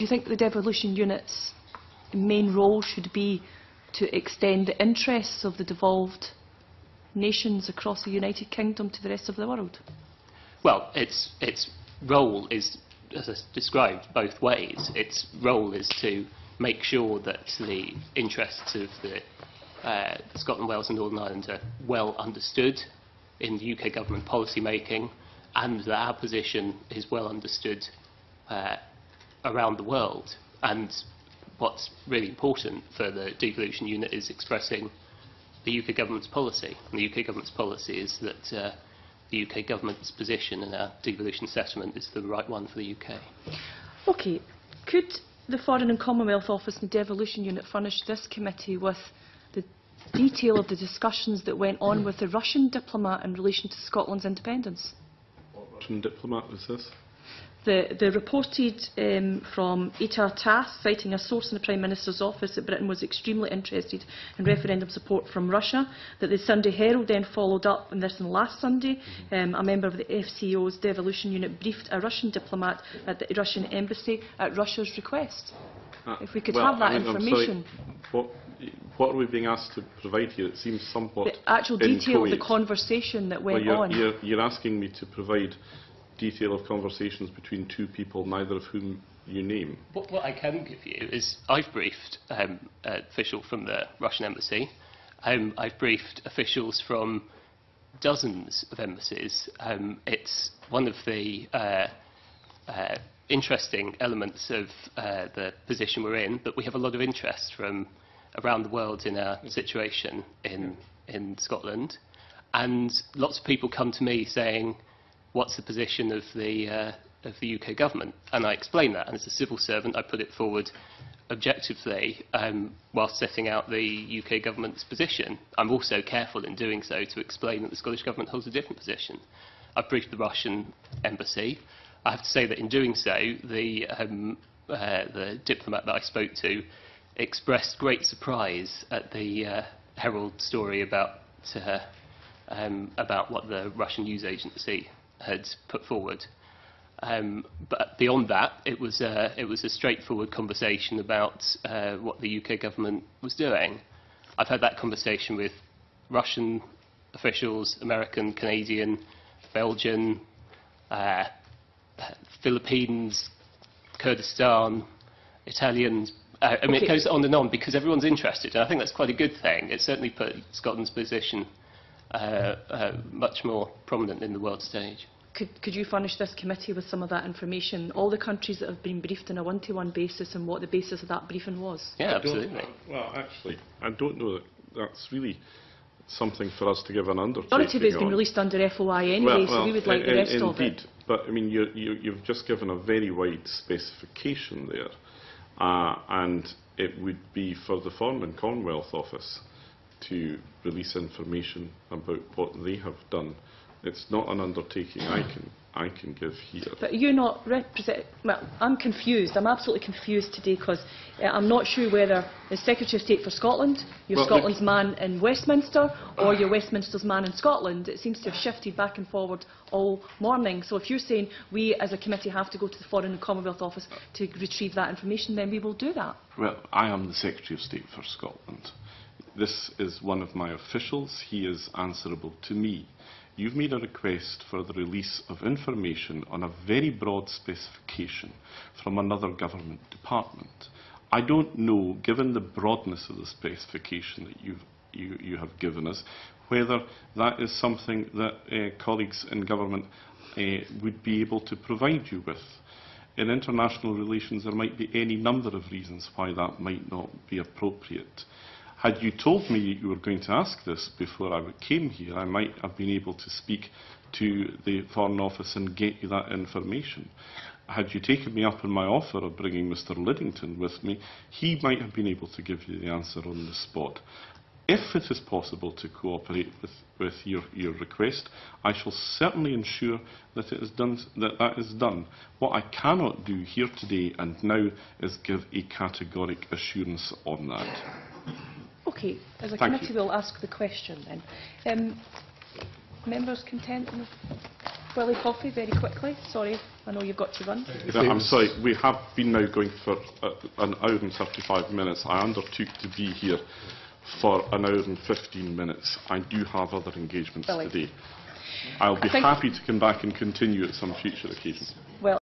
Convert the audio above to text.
you think the devolution unit's main role should be to extend the interests of the devolved nations across the United Kingdom to the rest of the world? Well, its role is, as I described, both ways. Its role is to make sure that the interests of the Scotland, Wales and Northern Ireland are well understood in the UK government policy making, and that our position is well understood around the world. And what's really important for the devolution unit is expressing the UK government's policy. And the UK government's policy is that the UK government's position in our devolution settlement is the right one for the UK. Okay. Could the Foreign and Commonwealth Office and the Devolution Unit furnish this committee with the detail of the discussions that went on with the Russian diplomat in relation to Scotland's independence? What Russian diplomat was this? The reported from Etar Tass, citing a source in the Prime Minister's office, that Britain was extremely interested in referendum support from Russia, that the Sunday Herald then followed up on this on last Sunday. A member of the FCO's devolution unit briefed a Russian diplomat at the Russian embassy at Russia's request. If we could have that information. What are we being asked to provide here? It seems somewhat the actual detail inchoate. of the conversation that went well, on. You're asking me to provide detail of conversations between two people, neither of whom you name. What I can give you is I've briefed an official from the Russian embassy. I've briefed officials from dozens of embassies. It's one of the interesting elements of the position we're in, but we have a lot of interest from around the world in our situation in Scotland. And lots of people come to me saying, what's the position of the UK government? And I explain that, and as a civil servant I put it forward objectively whilst setting out the UK government's position. I'm also careful in doing so to explain that the Scottish government holds a different position. I've briefed the Russian embassy. I have to say that in doing so, the diplomat that I spoke to expressed great surprise at the Herald story about what the Russian news agency had put forward. But beyond that, it was a straightforward conversation about what the UK government was doing. I've had that conversation with Russian officials, American, Canadian, Belgian, Philippines, Kurdistan, Italians. I mean, it goes on and on because everyone's interested, and I think that's quite a good thing. It certainly put Scotland's position much more prominent in the world stage. Could you furnish this committee with some of that information, all the countries that have been briefed on a one-to-one basis, and what the basis of that briefing was? Yeah, absolutely. Well, actually, I don't know that that's really something for us to give an undertaking on. The majority of it has been released under FOI anyway, so we would like the rest of it. Indeed, but I mean, you've just given a very wide specification there, and it would be for the Foreign and Commonwealth Office to release information about what they have done. It's not an undertaking I can give here. But you're not represent. Well, I'm confused. I'm absolutely confused today because I'm not sure whether the Secretary of State for Scotland, you're Scotland's man in Westminster, or you're Westminster's man in Scotland. It seems to have shifted back and forward all morning. So if you're saying we as a committee have to go to the Foreign and Commonwealth Office to retrieve that information, then we will do that. Well, I am the Secretary of State for Scotland. This is one of my officials. He is answerable to me. You've made a request for the release of information on a very broad specification from another government department. I don't know, given the broadness of the specification that you have given us, whether that is something that colleagues in government would be able to provide you with. In international relations, there might be any number of reasons why that might not be appropriate. Had you told me you were going to ask this before I came here, I might have been able to speak to the Foreign Office and get you that information. Had you taken me up on my offer of bringing Mr Liddington with me, he might have been able to give you the answer on the spot. If it is possible to cooperate with your request, I shall certainly ensure that it is done, that is done. What I cannot do here today and now is give a categoric assurance on that. Okay, as a committee we'll ask the question then. Members content? Willie Coffey, very quickly. Sorry, I know you've got to run. I'm sorry, we have been now going for an hour and 35 minutes. I undertook to be here for an hour and 15 minutes. I do have other engagements today. I'll be happy to come back and continue at some future occasion. Well,